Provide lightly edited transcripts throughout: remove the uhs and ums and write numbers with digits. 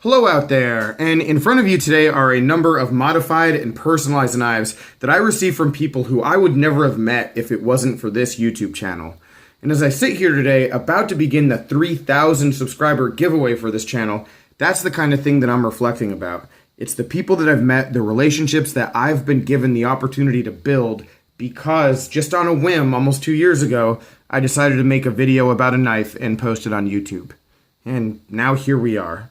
Hello out there, and in front of you today are a number of modified and personalized knives that I received from people who I would never have met if it wasn't for this YouTube channel. And as I sit here today, about to begin the 3,000 subscriber giveaway for this channel, that's the kind of thing that I'm reflecting about. It's the people that I've met, the relationships that I've been given the opportunity to build because just on a whim, almost 2 years ago, I decided to make a video about a knife and post it on YouTube. And now here we are.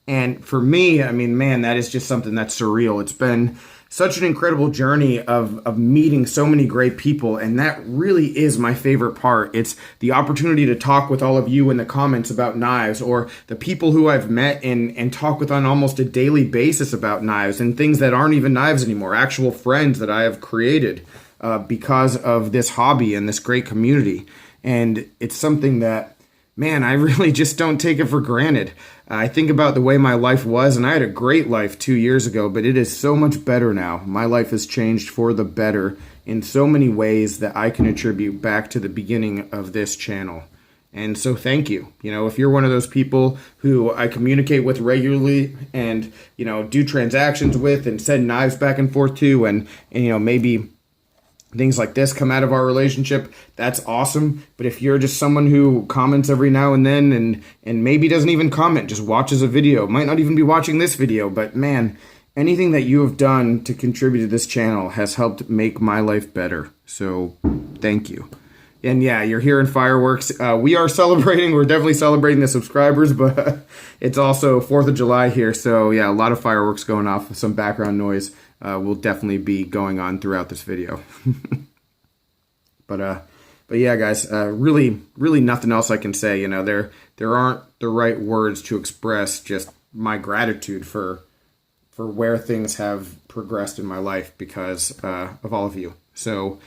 And for me, I mean, man, that is just something that's surreal. It's been such an incredible journey of meeting so many great people, and that really is my favorite part. It's the opportunity to talk with all of you in the comments about knives, or the people who I've met and talk with on almost a daily basis about knives and things that aren't even knives anymore, actual friends that I have created because of this hobby and this great community. And it's something that, man, I really just don't take it for granted. I think about the way my life was, and I had a great life 2 years ago, but it is so much better now. My life has changed for the better in so many ways that I can attribute back to the beginning of this channel. And so thank you. You know, if you're one of those people who I communicate with regularly and, you know, do transactions with and send knives back and forth to, and you know, maybe things like this come out of our relationship, that's awesome. But if you're just someone who comments every now and then and maybe doesn't even comment, just watches a video, might not even be watching this video, but man, anything that you have done to contribute to this channel has helped make my life better. So thank you. And yeah, you're hearing fireworks. We are celebrating. We're definitely celebrating the subscribers, but it's also 4th of July here. So yeah, a lot of fireworks going off with some background noise. Will definitely be going on throughout this video. But yeah, guys, really nothing else I can say. You know, there aren't the right words to express just my gratitude for where things have progressed in my life because of all of you. So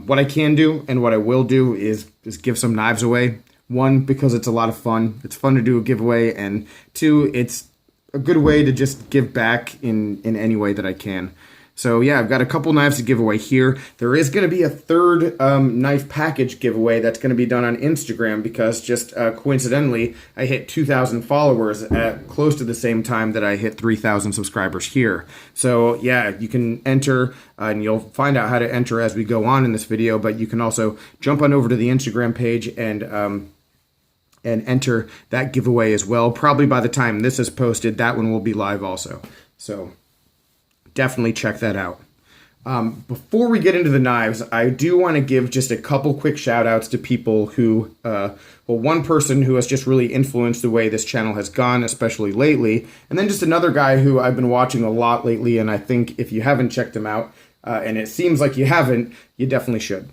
what I can do and what I will do is give some knives away. One, because it's a lot of fun. It's fun to do a giveaway, and two, it's a good way to just give back in any way that I can. So yeah, I've got a couple knives to give away here. There is going to be a third knife package giveaway that's going to be done on Instagram because just coincidentally, I hit 2,000 followers at close to the same time that I hit 3,000 subscribers here. So yeah, you can enter and you'll find out how to enter as we go on in this video, but you can also jump on over to the Instagram page and enter that giveaway as well. Probably by the time this is posted, that one will be live also. So definitely check that out. Before we get into the knives, I do want to give just a couple quick shout outs to people who, well, one person who has just really influenced the way this channel has gone, especially lately, and then just another guy who I've been watching a lot lately, and I think if you haven't checked him out, and it seems like you haven't, you definitely should.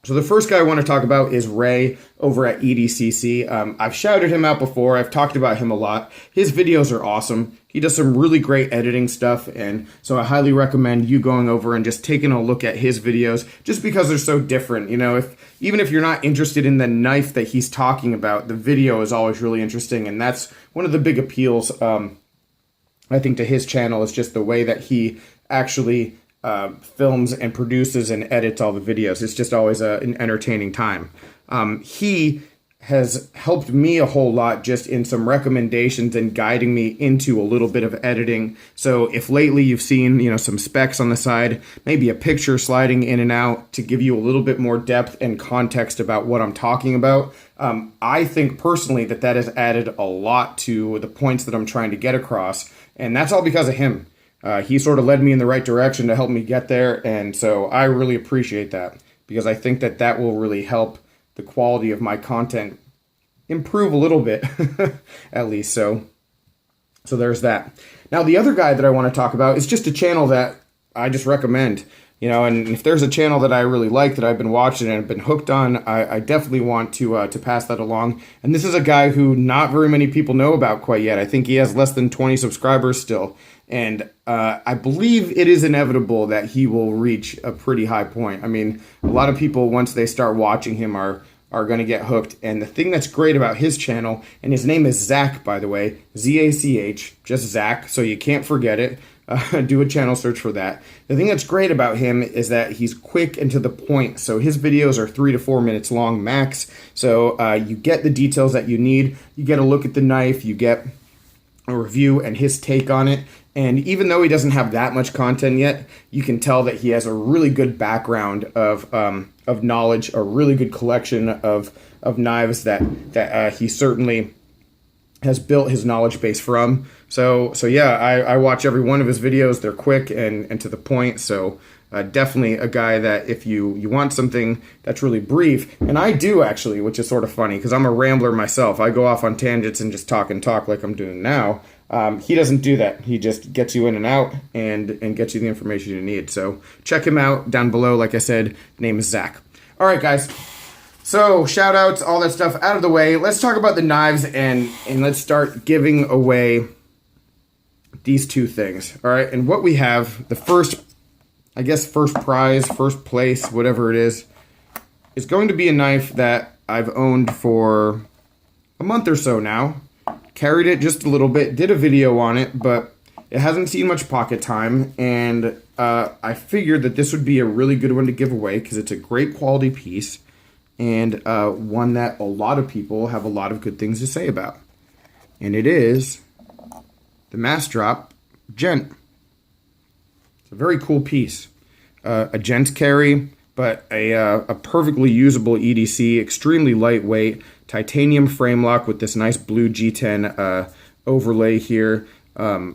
So the first guy I want to talk about is Ray over at EDCC. I've shouted him out before. I've talked about him a lot. His videos are awesome. He does some really great editing stuff, and so I highly recommend you going over and just taking a look at his videos just because they're so different. You know, even if you're not interested in the knife that he's talking about, the video is always really interesting, and that's one of the big appeals, I think, to his channel is just the way that he actually films and produces and edits all the videos. It's just always an entertaining time. He has helped me a whole lot just in some recommendations and guiding me into a little bit of editing. So if lately you've seen, you know, some specs on the side, maybe a picture sliding in and out to give you a little bit more depth and context about what I'm talking about, I think personally that has added a lot to the points that I'm trying to get across. And that's all because of him. He sort of led me in the right direction to help me get there, and so I really appreciate that because I think that will really help the quality of my content improve a little bit, at least. So there's that. Now, the other guy that I want to talk about is just a channel that I just recommend. You know, and if there's a channel that I really like that I've been watching and have been hooked on, I definitely want to pass that along. And this is a guy who not very many people know about quite yet. I think he has less than 20 subscribers still. And I believe it is inevitable that he will reach a pretty high point. I mean, a lot of people, once they start watching him, are going to get hooked. And the thing that's great about his channel, and his name is Zach, by the way, Z-A-C-H, just Zach, so you can't forget it. Do a channel search for that. The thing that's great about him is that he's quick and to the point. So his videos are 3 to 4 minutes long max. So you get the details that you need. You get a look at the knife. You get a review and his take on it. And even though he doesn't have that much content yet, you can tell that he has a really good background of knowledge, a really good collection of knives that he certainly has built his knowledge base from. So yeah, I watch every one of his videos. They're quick and to the point. So definitely a guy that if you want something that's really brief, and I do actually, which is sort of funny because I'm a rambler myself. I go off on tangents and just talk like I'm doing now. He doesn't do that. He just gets you in and out and gets you the information you need. So check him out down below. Like I said, name is Zach. All right, guys. So shout outs, all that stuff out of the way. Let's talk about the knives and let's start giving away these two things. All right. And what we have, the first, I guess, first prize, first place, whatever it is going to be a knife that I've owned for a month or so now. Carried it just a little bit, did a video on it, but it hasn't seen much pocket time, and I figured that this would be a really good one to give away because it's a great quality piece and one that a lot of people have a lot of good things to say about. And it is the Mass Drop Gent. It's a very cool piece. A gent carry, but a perfectly usable EDC, extremely lightweight, titanium frame lock with this nice blue G10 overlay here, S35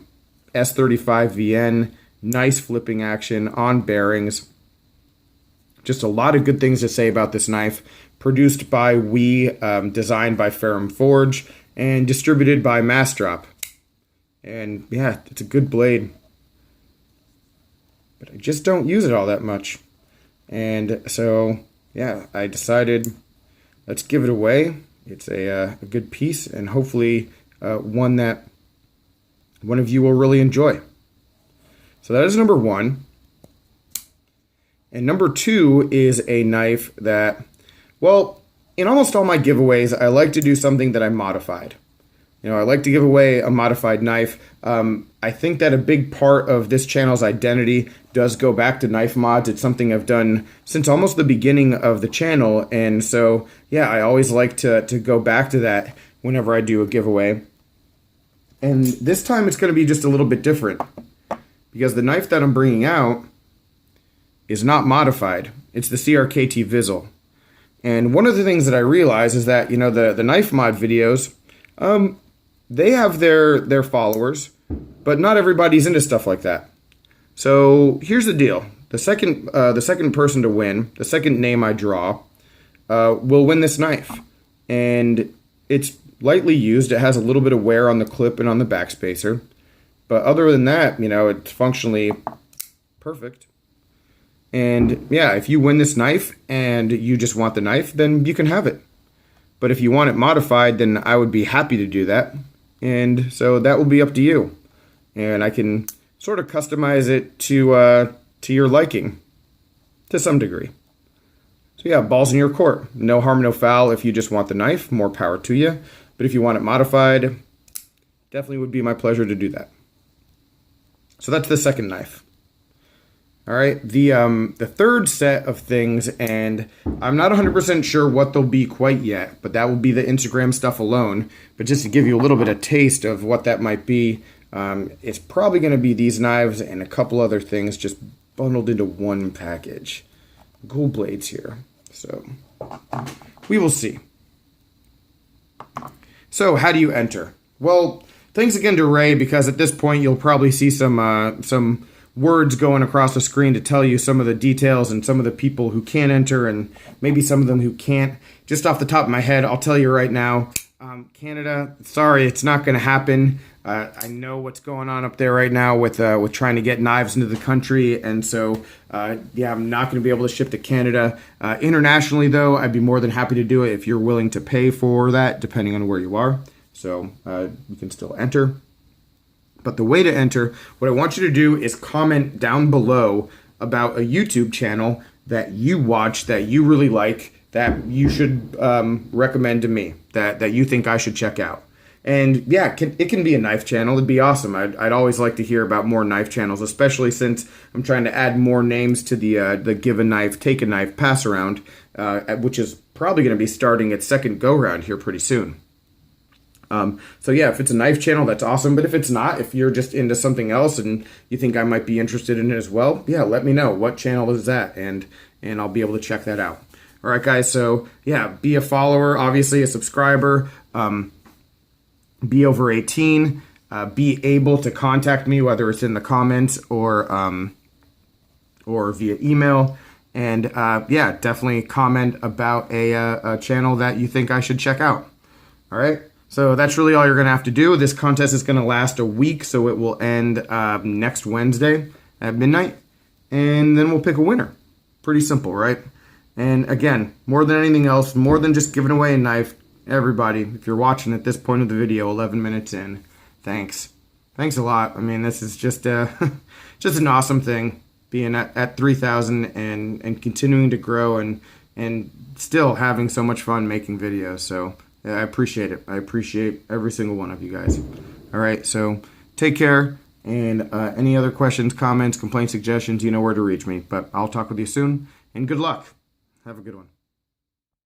VN, nice flipping action on bearings. Just a lot of good things to say about this knife. Produced by designed by Ferrum Forge, and distributed by Mass Drop. And yeah, it's a good blade. But I just don't use it all that much. And so, yeah, I decided let's give it away. It's a good piece, and hopefully one that one of you will really enjoy. So that is number one. And number two is a knife that, well, in almost all my giveaways, I like to do something that I modified. You know, I like to give away a modified knife. I think that a big part of this channel's identity does go back to knife mods. It's something I've done since almost the beginning of the channel. And so, yeah, I always like to go back to that whenever I do a giveaway. And this time it's going to be just a little bit different because the knife that I'm bringing out is not modified. It's the CRKT Vizzle. And one of the things that I realize is that, you know, the knife mod videos, they have their followers, but not everybody's into stuff like that. So here's the deal: the second person to win, the second name I draw, will win this knife. And it's lightly used. It has a little bit of wear on the clip and on the backspacer, but other than that, you know, it's functionally perfect. And yeah, if you win this knife and you just want the knife, then you can have it. But if you want it modified, then I would be happy to do that. And so that will be up to you. And I can sort of customize it to your liking to some degree. So yeah, balls in your court. No harm, no foul. If you just want the knife, more power to you. But if you want it modified, definitely would be my pleasure to do that. So that's the second knife. All right, the third set of things, and I'm not 100% sure what they'll be quite yet, but that will be the Instagram stuff alone. But just to give you a little bit of taste of what that might be, it's probably going to be these knives and a couple other things just bundled into one package. Gold blades here, so we will see. So how do you enter? Well, thanks again to Ray, because at this point you'll probably see some words going across the screen to tell you some of the details and some of the people who can enter and maybe some of them who can't. Just off the top of my head, I'll tell you right now, Canada, sorry, it's not going to happen. I know what's going on up there right now with trying to get knives into the country, and so yeah, I'm not going to be able to ship to Canada. Internationally, though, I'd be more than happy to do it if you're willing to pay for that, depending on where you are. So you can still enter. But the way to enter, what I want you to do is comment down below about a YouTube channel that you watch, that you really like, that you should recommend to me, that you think I should check out. And yeah, it can be a knife channel. It'd be awesome. I'd always like to hear about more knife channels, especially since I'm trying to add more names to the give a knife, take a knife, pass around, which is probably going to be starting its second go round here pretty soon. So yeah, if it's a knife channel, that's awesome. But if it's not, if you're just into something else and you think I might be interested in it as well, yeah, let me know. What channel is that? And I'll be able to check that out. All right, guys. So yeah, be a follower, obviously a subscriber, be over 18, be able to contact me, whether it's in the comments or via email. And yeah, definitely comment about a channel that you think I should check out. All right. So that's really all you're going to have to do. This contest is going to last a week, so it will end next Wednesday at midnight. And then we'll pick a winner. Pretty simple, right? And again, more than anything else, more than just giving away a knife, everybody, if you're watching at this point of the video, 11 minutes in, thanks. Thanks a lot. I mean, this is just just an awesome thing, being at 3,000 and continuing to grow and still having so much fun making videos. So yeah, I appreciate it. I appreciate every single one of you guys. All right, so take care. And any other questions, comments, complaints, suggestions, you know where to reach me. But I'll talk with you soon, and good luck. Have a good one.